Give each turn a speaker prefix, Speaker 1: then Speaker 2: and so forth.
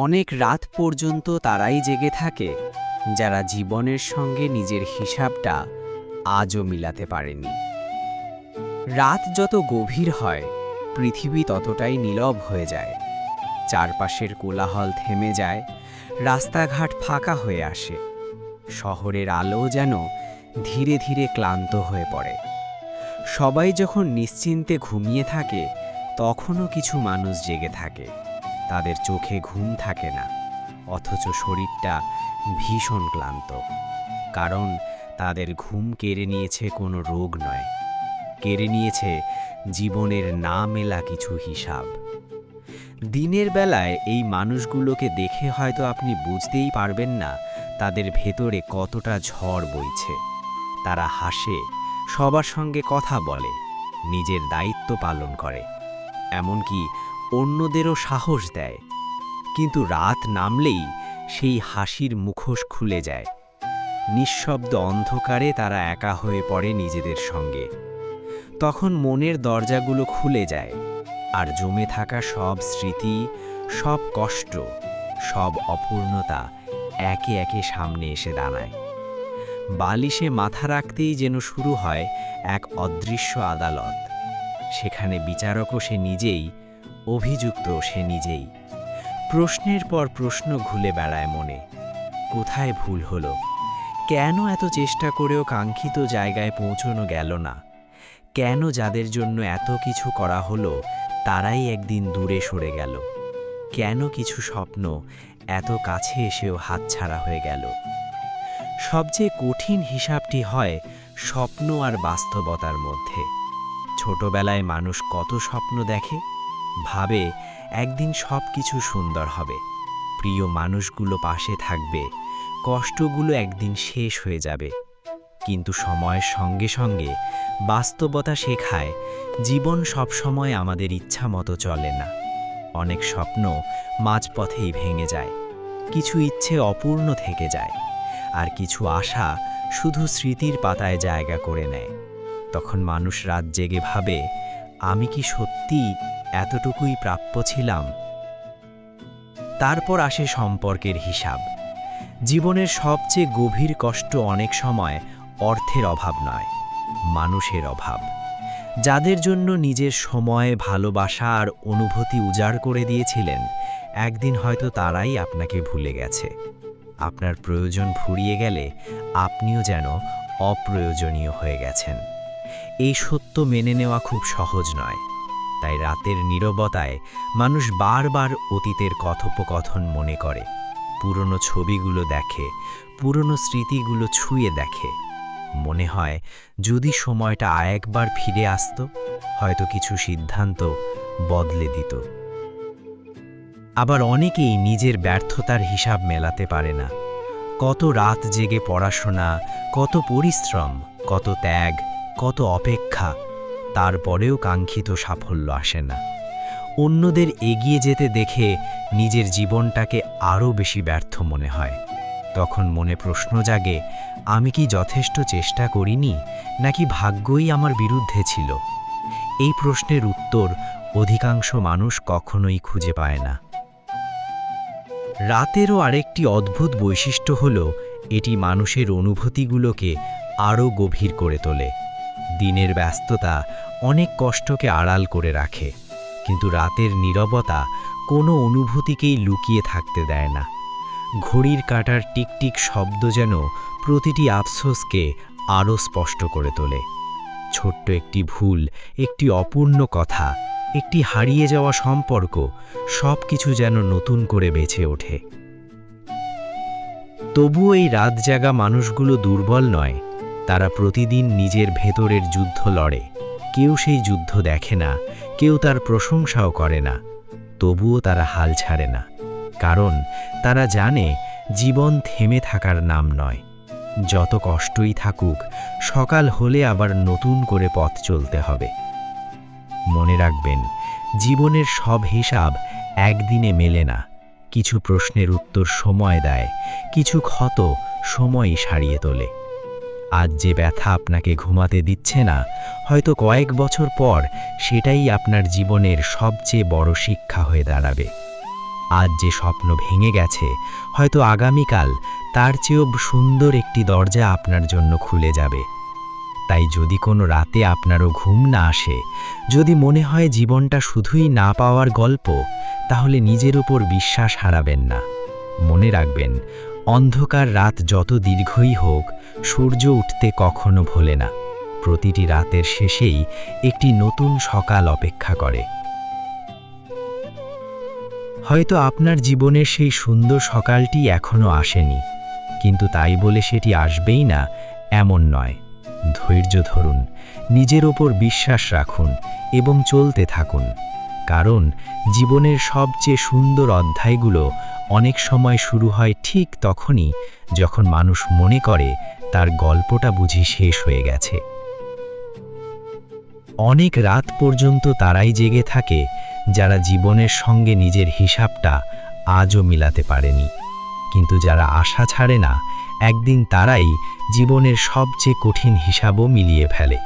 Speaker 1: অনেক রাত পর্যন্ত তারাই জেগে থাকে যারা জীবনের সঙ্গে নিজের হিসাবটা আজও মিলাতে পারেনি। রাত যত গভীর হয় পৃথিবী ততটাই নীরব হয়ে যায়। চারপাশের কোলাহল থেমে যায়, রাস্তাঘাট ফাঁকা হয়ে আসে, শহরের আলো যেন ধীরে ধীরে ক্লান্ত হয়ে পড়ে। সবাই যখন নিশ্চিন্তে ঘুমিয়ে থাকে তখনও কিছু মানুষ জেগে থাকে। তাদের চোখে ঘুম থাকে না, অথচ শরীরটা ভীষণ ক্লান্ত। কারণ তাদের ঘুম কেড়ে নিয়েছে কোনো রোগ নয়, কেড়ে নিয়েছে জীবনের না মেলা কিছু হিসাব। দিনের বেলায় এই মানুষগুলোকে দেখে হয়তো আপনি বুঝতেই পারবেন না তাদের ভেতরে কতটা ঝড় বইছে। তারা হাসে, সবার সঙ্গে কথা বলে, নিজের দায়িত্ব পালন করে, এমনকি অন্যদেরও সাহস দেয়। কিন্তু রাত নামলেই সেই হাসির মুখোশ খুলে যায়। নিঃশব্দ অন্ধকারে তারা একা হয়ে পড়ে নিজেদের সঙ্গে। তখন মনের দরজাগুলো খুলে যায়, আর জমে থাকা সব স্মৃতি, সব কষ্ট, সব অপূর্ণতা একে একে সামনে এসে দাঁড়ায়। বালিশে মাথা রাখতেই যেন শুরু হয় এক অদৃশ্য আদালত। সেখানে বিচারকও সে নিজেই, অভিযুক্ত সে নিজেই। প্রশ্নের পর প্রশ্ন ঘুরে বেড়ায় মনে। কোথায় ভুল হলো? কেন এত চেষ্টা করেও কাঙ্ক্ষিত জায়গায় পৌঁছানো গেল না? কেন যাদের জন্য এত কিছু করা হলো তারাই একদিন দূরে সরে গেল? কেন কিছু স্বপ্ন এত কাছে এসেও হাতছাড়া হয়ে গেল? সবচেয়ে কঠিন হিসাবটি হয় স্বপ্ন আর বাস্তবতার মধ্যে। ছোটবেলায় মানুষ কত স্বপ্ন দেখে, ভাবে একদিন সব কিছু সুন্দর হবে, প্রিয় মানুষগুলো পাশে থাকবে, কষ্টগুলো একদিন শেষ হয়ে যাবে। কিন্তু সময়ের সঙ্গে সঙ্গে বাস্তবতা শেখায় জীবন সবসময় আমাদের ইচ্ছা মতো চলে না। অনেক স্বপ্ন মাঝপথেই ভেঙে যায়, কিছু ইচ্ছে অপূর্ণ থেকে যায়, আর কিছু আশা শুধু স্মৃতির পাতায় জায়গা করে নেয়। তখন মানুষ রাত জেগে ভাবে, আমি কি সত্যি এতটুকুই প্রাপ্য ছিলাম? তারপর আসে সম্পর্কের হিসাব। জীবনের সবচেয়ে গভীর কষ্ট অনেক সময় অর্থের অভাব নয়, মানুষের অভাব। যাদের জন্য নিজের সময়, ভালোবাসা আর অনুভূতি উজাড় করে দিয়েছিলেন, একদিন হয়তো তারাই আপনাকে ভুলে গেছে। আপনার প্রয়োজন ফুরিয়ে গেলে আপনিও যেন অপ্রয়োজনীয় হয়ে গেছেন। এই সত্য মেনে নেওয়া খুব সহজ নয়। তাই রাতের নীরবতায় মানুষ বারবার অতীতের কথোপকথন মনে করে, পুরনো ছবিগুলো দেখে, পুরনো স্মৃতিগুলো ছুঁয়ে দেখে। মনে হয় যদি সময়টা আরেকবার ফিরে আসতো, হয়তো কিছু সিদ্ধান্ত বদলে দিত। আবার অনেকেই নিজের ব্যর্থতার হিসাব মেলাতে পারে না। কত রাত জেগে পড়াশোনা, কত পরিশ্রম, কত ত্যাগ, কত অপেক্ষা, তারপরেও কাঙ্ক্ষিত সাফল্য আসে না। অন্যদের এগিয়ে যেতে দেখে নিজের জীবনটাকে আরও বেশি ব্যর্থ মনে হয়। তখন মনে প্রশ্ন জাগে, আমি কি যথেষ্ট চেষ্টা করিনি, নাকি ভাগ্যই আমার বিরুদ্ধে ছিল? এই প্রশ্নের উত্তর অধিকাংশ মানুষ কখনোই খুঁজে পায় না। রাতেরও আরেকটি অদ্ভুত বৈশিষ্ট্য হল, এটি মানুষের অনুভূতিগুলোকে আরও গভীর করে তোলে। দিনের ব্যস্ততা অনেক কষ্টকে আড়াল করে রাখে, কিন্তু রাতের নীরবতা কোনো অনুভূতিকেই লুকিয়ে থাকতে দেয় না। ঘড়ির কাঁটার টিকটিক শব্দ যেন প্রতিটি আফসোসকে আরও স্পষ্ট করে তোলে। ছোট্ট একটি ভুল, একটি অপূর্ণ কথা, একটি হারিয়ে যাওয়া সম্পর্ক, সব কিছু যেন নতুন করে বেঁচে ওঠে। তবুও এই রাত জাগা মানুষগুলো দুর্বল নয়। তারা প্রতিদিন নিজের ভেতরের যুদ্ধ লড়ে। কেউ সেই যুদ্ধ দেখে না, কেউ তার প্রশংসাও করে না। তবুও তারা হাল ছাড়ে না, কারণ তারা জানে জীবন থেমে থাকার নাম নয়। যত কষ্টই থাকুক, সকাল হলে আবার নতুন করে পথ চলতে হবে। মনে রাখবেন, জীবনের সব হিসাব একদিনে মেলে না। কিছু প্রশ্নের উত্তর সময় দেয়, কিছু ক্ষত সময়ই সারিয়ে তোলে। আজ যে ব্যথা আপনাকে ঘুমাতে দিচ্ছে না, হয়তো কয়েক বছর পর সেটাই আপনার জীবনের সবচেয়ে বড় শিক্ষা হয়ে দাঁড়াবে। আজ যে স্বপ্ন ভেঙে গেছে, হয়তো আগামীকাল তার চেয়েও সুন্দর একটি দরজা আপনার জন্য খুলে যাবে। তাই যদি কোনো রাতে আপনারও ঘুম না আসে, যদি মনে হয় জীবনটা শুধুই না পাওয়ার গল্প, তাহলে নিজের উপর বিশ্বাস হারাবেন না। মনে রাখবেন, অন্ধকার রাত যত দীর্ঘই হোক, সূর্য উঠতে কখনো ভোলে না। প্রতিটি রাতের শেষেই একটি নতুন সকাল অপেক্ষা করে। হয়তো আপনার জীবনের সেই সুন্দর সকালটি এখনো আসেনি, কিন্তু তাই বলে সেটি আসবেই না এমন নয়। ধৈর্য ধরুন, নিজের ওপর বিশ্বাস রাখুন এবং চলতে থাকুন। কারণ জীবনের সবচেয়ে সুন্দর অধ্যায়গুলো অনেক সময় শুরু হয় ঠিক তখনই, যখন মানুষ মনে করে তার গল্পটা বুঝি শেষ হয়ে গেছে। অনেক রাত পর্যন্ত তারাই জেগে থাকে যারা জীবনের সঙ্গে নিজের হিসাবটা আজও মিলাতে পারেনি। কিন্তু যারা আশা ছাড়ে না, একদিন তারাই জীবনের সবচেয়ে কঠিন হিসাবও মিলিয়ে ফেলে।